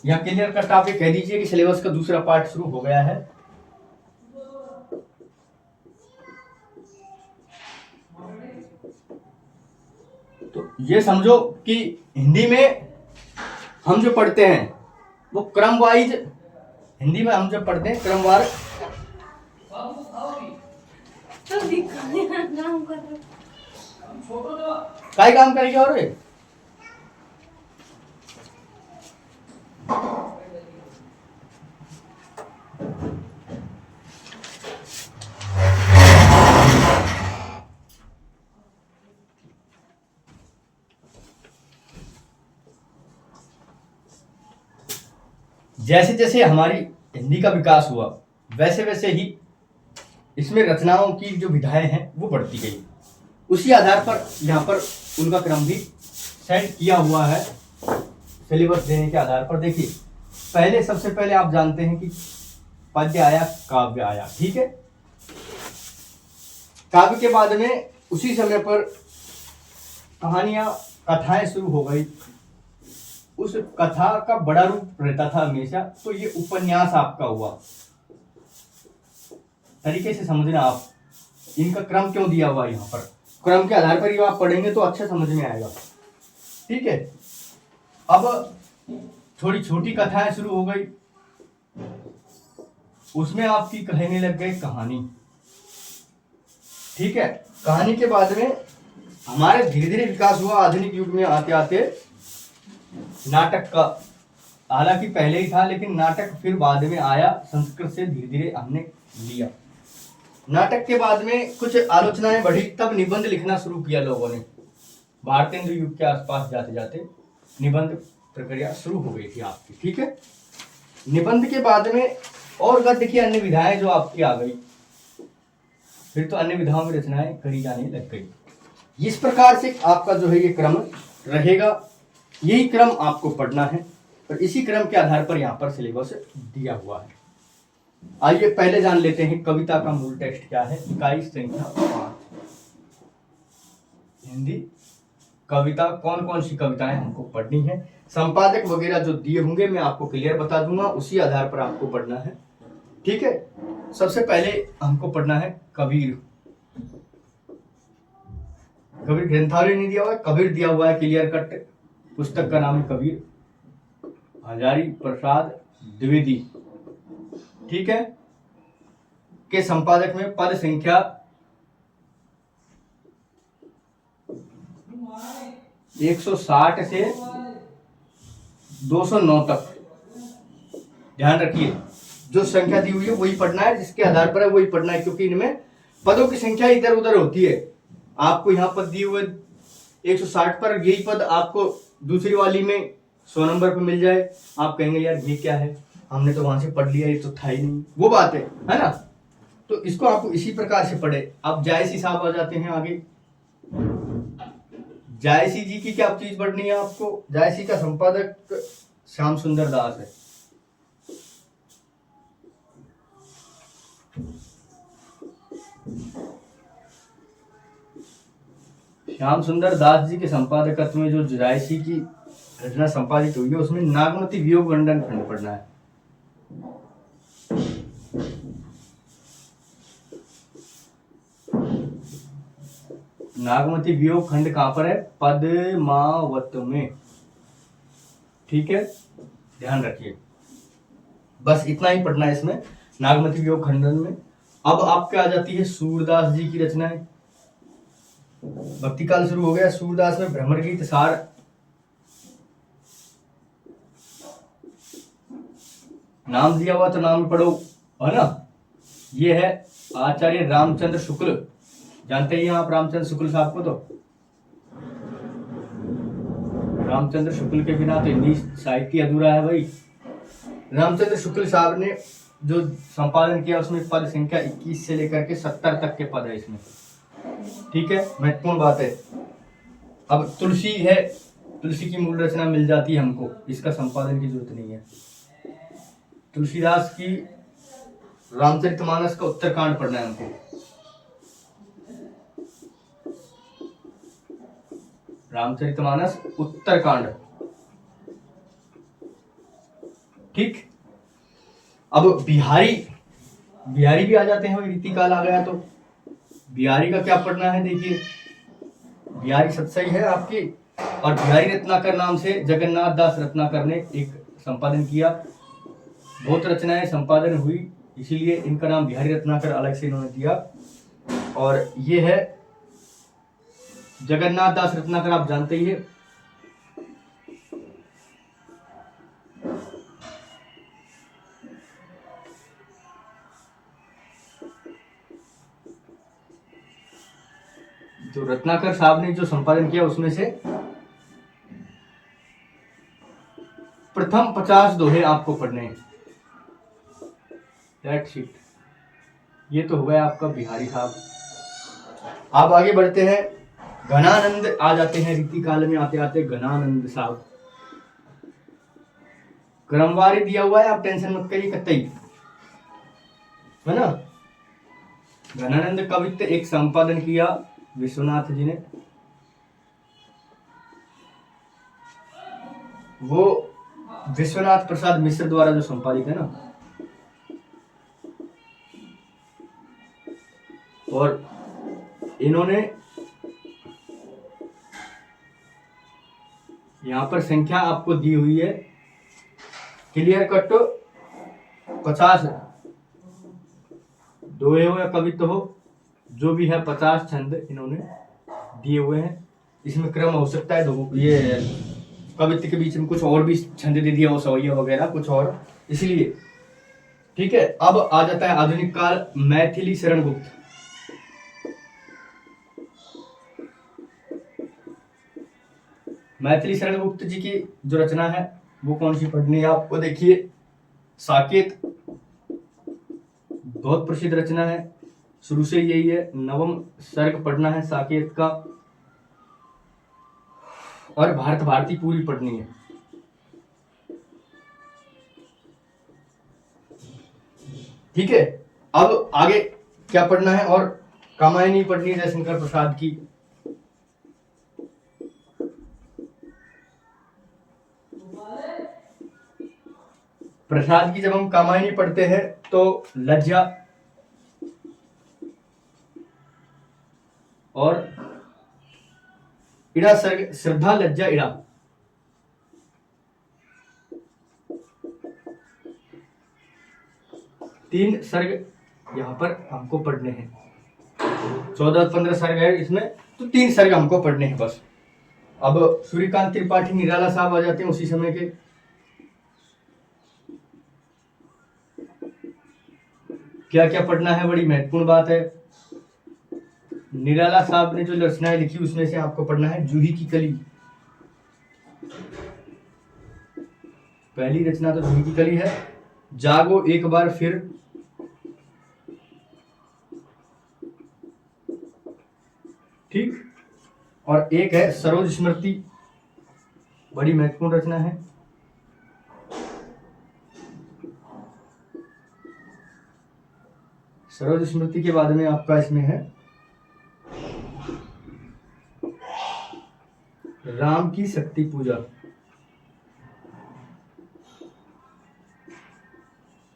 यहाँ क्लियर कट आप ये कह दीजिए कि सिलेबस का दूसरा पार्ट शुरू हो गया है। तो ये समझो कि हिंदी में हम जो पढ़ते हैं वो क्रम वाइज, हिंदी में हम जो पढ़ते हैं क्रमवार। काय काम करेगी और जैसे जैसे हमारी हिंदी का विकास हुआ वैसे वैसे ही इसमें रचनाओं की जो विधाएं हैं वो बढ़ती गई। उसी आधार पर यहाँ पर उनका क्रम भी सेट किया हुआ है सिलेबस देने के आधार पर। देखिए पहले, सबसे पहले आप जानते हैं कि पद्य आया, काव्य आया, ठीक है। काव्य के बाद में उसी समय पर कहानियां, कथाएं शुरू हो गई। उस कथा का बड़ा रूप रहता था हमेशा, तो ये उपन्यास आपका हुआ। तरीके से समझना आप, इनका क्रम क्यों दिया हुआ यहाँ पर, क्रम के आधार पर ही आप पढ़ेंगे तो अच्छा समझ में आएगा, ठीक है। अब थोड़ी छोटी कथाएं शुरू हो गई, उसमें आपकी कहने लग गई कहानी, ठीक है। कहानी के बाद में हमारे धीरे धीरे विकास हुआ आधुनिक युग में आते आते नाटक का। हालांकि पहले ही था लेकिन नाटक फिर बाद में आया, संस्कृत से धीरे धीरे हमने लिया। नाटक के बाद में कुछ आलोचनाएं बढ़ी, तब निबंध लिखना शुरू किया लोगों ने। भारतेंद्र युग के आसपास जाते जाते निबंध प्रक्रिया शुरू हो गई थी आपकी, ठीक है। निबंध के बाद में और गद्य की अन्य विधाएं जो आपकी आ गई, फिर तो अन्य विधाओं में रचनाएं करी जाने लग गई। इस प्रकार से आपका जो है ये क्रम रहेगा, यही क्रम आपको पढ़ना है और इसी क्रम के आधार पर यहाँ पर सिलेबस दिया हुआ है। आइए पहले जान लेते हैं कविता का मूल टेक्स्ट क्या है। इकाई संख्या 5, हिंदी कविता। कौन कौन सी कविताएं हमको पढ़नी है, संपादक वगैरह जो दिए होंगे मैं आपको क्लियर बता दूंगा, उसी आधार पर आपको पढ़ना है, ठीक है। सबसे पहले हमको पढ़ना है कबीर। कबीर ग्रंथावली नहीं दिया हुआ है, कबीर दिया हुआ है क्लियर कट। पुस्तक का नाम है कबीर, हजारी प्रसाद द्विवेदी, ठीक है। के संपादक में पद संख्या 160 से 209 तक। ध्यान रखिए, जो संख्या दी हुई है वही पढ़ना है, जिसके आधार पर है वही पढ़ना है, क्योंकि इनमें पदों की संख्या इधर उधर होती है। आपको यहाँ पद दिए हुए 160 पर, यही पद आपको दूसरी वाली में 100 नंबर पर मिल जाए, आप कहेंगे यार ये क्या है, हमने तो वहां से पढ़ लिया, ये तो था ही नहीं, वो बात है ना। तो इसको आपको इसी प्रकार से पढ़े। अब जायसी साहब आ जाते हैं आगे। जायसी जी की क्या चीज पढ़नी है आपको? जायसी का संपादक श्याम सुंदर दास है। श्याम सुंदर दास जी के संपादकत्व में जो जायसी की रचना संपादित हुई है, उसमें नागमती वियोग वर्णन खंड पढ़ना है। नागमती वियोग खंड कहां पर है? पद्मावत में। ठीक है, ध्यान रखिए, बस इतना ही पढ़ना है इसमें, नागमती वियोग खंडन में। अब आपके आ जाती है सूरदास जी की रचनाएं। भक्ति काल शुरू हो गया। सूरदास में भ्रमर गीत सार, नाम दिया हुआ तो नाम पढ़ो, है ना। ये है आचार्य रामचंद्र शुक्ल, जानते ही हैं आप रामचंद्र शुक्ल साहब को। तो रामचंद्र शुक्ल के बिना तो हिंदी साहित्य अधूरा है भाई। रामचंद्र शुक्ल साहब ने जो संपादन किया उसमें पद संख्या 21 से लेकर के 70 तक के पद है इसमें। ठीक है, महत्वपूर्ण बात है। अब तुलसी है, तुलसी की मूल रचना मिल जाती है हमको, इसका संपादन की जरूरत नहीं है। तुलसीदास की रामचरितमानस का उत्तरकांड पढ़ना है हमको। रामचरितमानस उत्तरकांड। ठीक, अब बिहारी भी आ जाते हैं, रीति काल आ गया तो बिहारी का क्या पढ़ना है? देखिए, बिहारी सत्सई है आपकी, और बिहारी रत्नाकर नाम से जगन्नाथ दास रत्नाकर ने एक संपादन किया। बहुत रचनाएं संपादन हुई, इसीलिए इनका नाम बिहारी रत्नाकर अलग से इन्होंने दिया। और ये है जगन्नाथ दास रत्नाकर, आप जानते ही है। जो रत्नाकर साहब ने जो संपादन किया उसमें से प्रथम 50 दोहे आपको पढ़ने हैं। That's it. ये तो हो गया आपका बिहारी साहब। आप आगे बढ़ते हैं, घनानंद आ जाते हैं, रीति काल में आते आते घनानंद साहब। क्रमवारी दिया हुआ है, आप टेंशन मत करिए कतई, है ना। घनानंद कवित्व एक संपादन किया विश्वनाथ जी ने, वो विश्वनाथ प्रसाद मिश्र द्वारा जो संपादित है ना। और इन्होंने यहां पर संख्या आपको दी हुई है क्लियर कट, 50 दोहे हो या कवित्व हो, जो भी है 50 छंद इन्होंने दिए हुए हैं। इसमें क्रम हो सकता है, ये कवित्व के बीच में कुछ और भी छंद दे दिया हो, सवैया वगैरह कुछ और, इसलिए। ठीक है, अब आ जाता है आधुनिक काल, मैथिली शरण गुप्त। मैथिली शरण गुप्त जी की जो रचना है वो कौन सी पढ़नी है आपको? देखिए, साकेत बहुत प्रसिद्ध रचना है, शुरू से यही है। नवम सर्ग पढ़ना है साकेत का, और भारत भारती पूरी पढ़नी है। ठीक है, अब आगे क्या पढ़ना है? और कामायनी पढ़नी है जयशंकर प्रसाद की। प्रसाद की जब हम कामायनी पढ़ते हैं तो लज्जा और इड़ा सर्ग, श्रद्धा लज्जा इड़ा, तीन सर्ग यहां पर हमको पढ़ने हैं। 14-15 सर्ग है इसमें, तो 3 सर्ग हमको पढ़ने हैं बस। अब सूर्यकांत त्रिपाठी निराला साहब आ जाते हैं उसी समय के। क्या क्या पढ़ना है, बड़ी महत्वपूर्ण बात है। निराला साहब ने जो रचनाएं लिखी उसमें से आपको पढ़ना है जूही की कली। पहली रचना तो जूही की कली है। जागो एक बार फिर, ठीक। और एक है सरोज स्मृति, बड़ी महत्वपूर्ण रचना है। सरोज स्मृति के बाद में आपका इसमें है राम की शक्ति पूजा।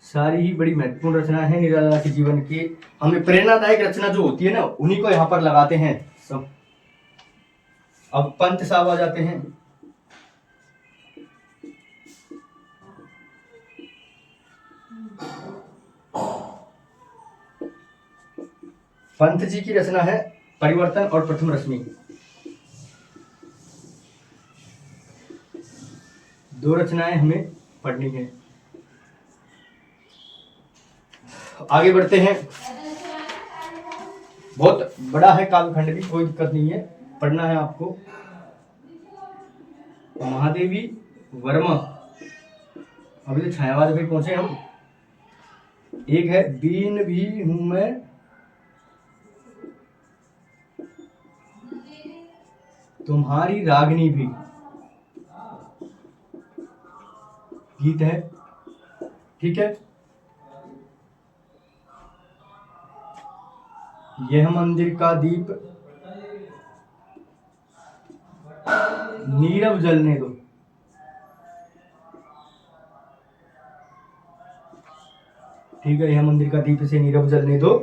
सारी ही बड़ी महत्वपूर्ण रचना है निराला के जीवन की। हमें प्रेरणादायक रचना जो होती है ना, उन्हीं को यहाँ पर लगाते हैं सब। अब पंत साहब आ जाते हैं। पंत जी की रचना है परिवर्तन और प्रथम रश्मि। दो रचनाएं हमें पढ़नी है। आगे बढ़ते हैं। बहुत बड़ा है कालखंड भी, कोई दिक्कत नहीं है, पढ़ना है आपको। महादेवी वर्मा, अभी तो छायावाद पे पहुंचे हम। एक है बीन भी हूं मैं, तुम्हारी रागनी भी, गीत है, ठीक है। यह मंदिर का दीप नीरव जलने दो, ठीक है। यह मंदिर का दीप से नीरव जलने दो,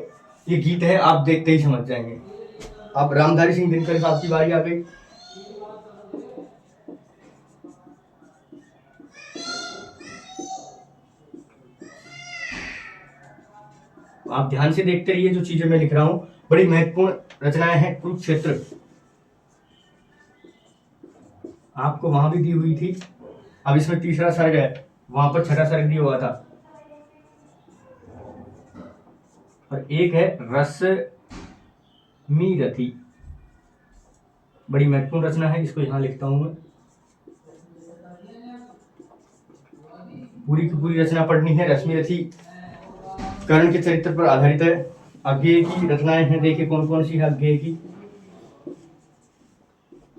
ये गीत है, आप देखते ही समझ जाएंगे। अब रामधारी सिंह दिनकर साहब की बारी आ गई। आप ध्यान से देखते रहिए जो चीजें मैं लिख रहा हूं, बड़ी महत्वपूर्ण रचनाएं हैं। कुरुक्षेत्र आपको वहां भी दी हुई थी, अब इसमें तीसरा सर्ग है, वहां पर छठा सर्ग दिया हुआ था। और एक है रश्मि रथी, बड़ी महत्वपूर्ण रचना है, इसको यहां लिखता हूं मैं। पूरी की पूरी रचना पढ़नी है। रश्मि रथी कर्ण के चरित्र पर आधारित है। अज्ञेय की रचनाएं हैं, देखिए कौन कौन सी है अज्ञेय की।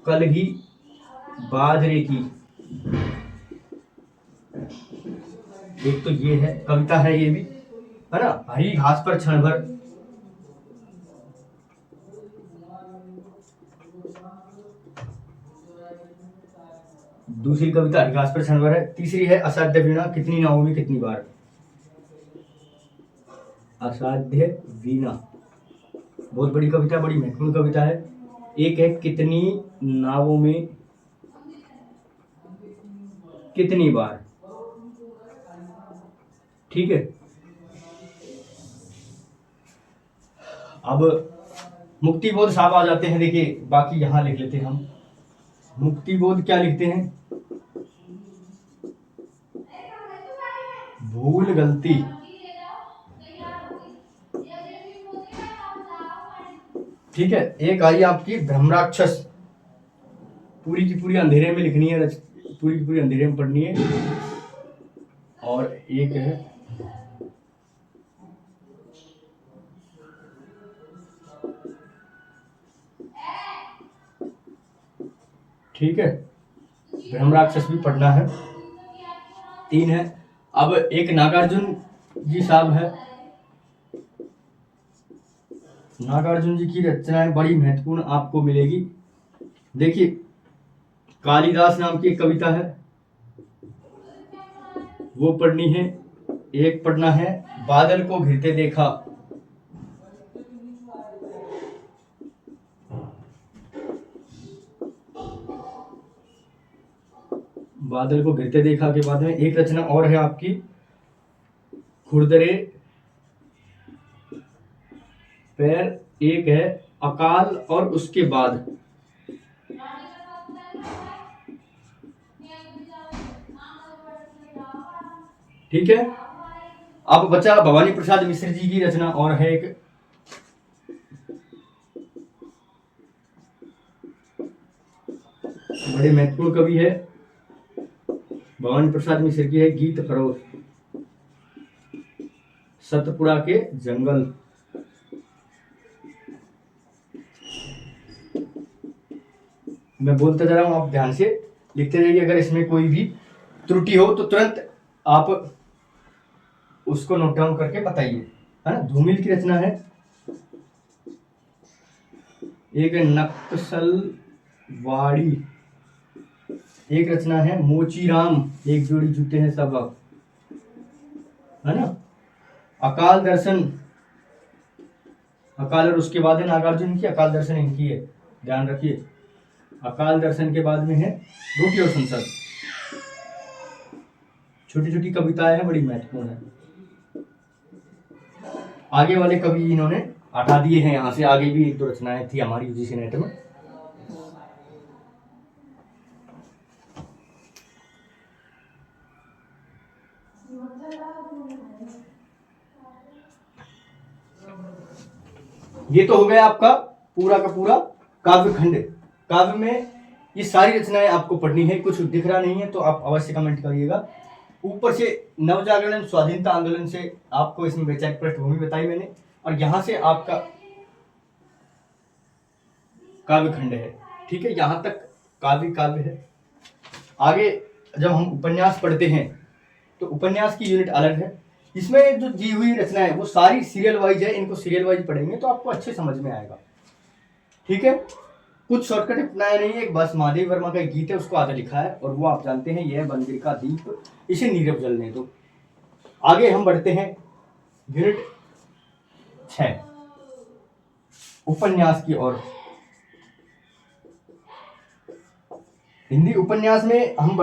कलगी बाजरे की, एक तो ये है, कविता है ये भी, है ना। हरी घास पर क्षण भर, दूसरी कविता हरी घास पर क्षण भर है। तीसरी है असाध्य वीणा, कितनी नावों में कितनी बार, असाध्य वीणा, बहुत बड़ी कविता, बड़ी महत्वपूर्ण कविता है। एक है कितनी नावों में कितनी बार, ठीक है। अब मुक्तिबोध साहब आ जाते हैं, देखिए बाकी यहां लिख लेते हैं हम। मुक्तिबोध क्या लिखते हैं, भूल गलती, ठीक है। एक आई आपकी ब्रह्मराक्षस, पूरी की पूरी अंधेरे में लिखनी है, पूरी की पूरी अंधेरे में पढ़नी है। और एक है ठीक है, ब्रह्मराक्षस भी पढ़ना है। तीन है। अब एक नागार्जुन जी साहब है, नागार्जुन जी की रचनाएं बड़ी महत्वपूर्ण आपको मिलेगी। देखिए कालिदास नाम की एक कविता है, वो पढ़नी है। एक पढ़ना है बादल को घिरते देखा, बादल को घिरते देखा के बाद में एक रचना और है आपकी, खुरदरे पैर। एक है अकाल और उसके बाद, ठीक है। अब बचा भवानी प्रसाद मिश्र जी की रचना और है एक, बड़े महत्वपूर्ण कवि है, भवानी प्रसाद मिश्र की है गीत फरोश, सतपुड़ा के जंगल। मैं बोलता जा रहा हूं, आप ध्यान से लिखते जाइए। अगर इसमें कोई भी त्रुटि हो तो तुरंत आप उसको नोट डाउन करके बताइए, है ना। धूमिल की रचना है एक नक्सलवाड़ी, एक रचना है मोचीराम, एक जोड़ी जूते हैं सब, है ना। अकाल दर्शन, अकाल और उसके बाद है नागार्जुन की, अकाल दर्शन इनकी है, ध्यान रखिए। अकाल दर्शन के बाद में है रोटी और संसद। छोटी छोटी कविताएं हैं, बड़ी महत्वपूर्ण है। आगे वाले कवि इन्होंने हटा दिए हैं यहाँ से, आगे भी एक दो रचनाएं थी हमारी यूजीसी नेट में। ये तो हो गया आपका पूरा का पूरा काव्य खंड। काव्य में ये सारी रचनाएं आपको पढ़नी है। कुछ दिख रहा नहीं है तो आप अवश्य कमेंट करिएगा। ऊपर से नवजागरण स्वाधीनता आंदोलन से आपको इसमें वैचारिक पृष्ठभूमि बताई मैंने, और यहां से आपका काव्य खंड है, ठीक है। यहां तक काव्य है। आगे जब हम उपन्यास पढ़ते हैं तो उपन्यास की यूनिट अलग है। इसमें जो दी हुई रचना है वो सारी सीरियल वाइज है, इनको सीरियल वाइज पढ़ेंगे तो आपको अच्छे समझ में आएगा, ठीक है। कुछ शॉर्टकट अपनाया नहीं है, बस महादेव वर्मा का एक गीत है उसको आगे लिखा है, और वो आप जानते हैं, यह मंदिर का दीप इसे नीरव जलने दो। आगे हम बढ़ते हैं यूनिट 6 उपन्यास की ओर। हिंदी उपन्यास में हम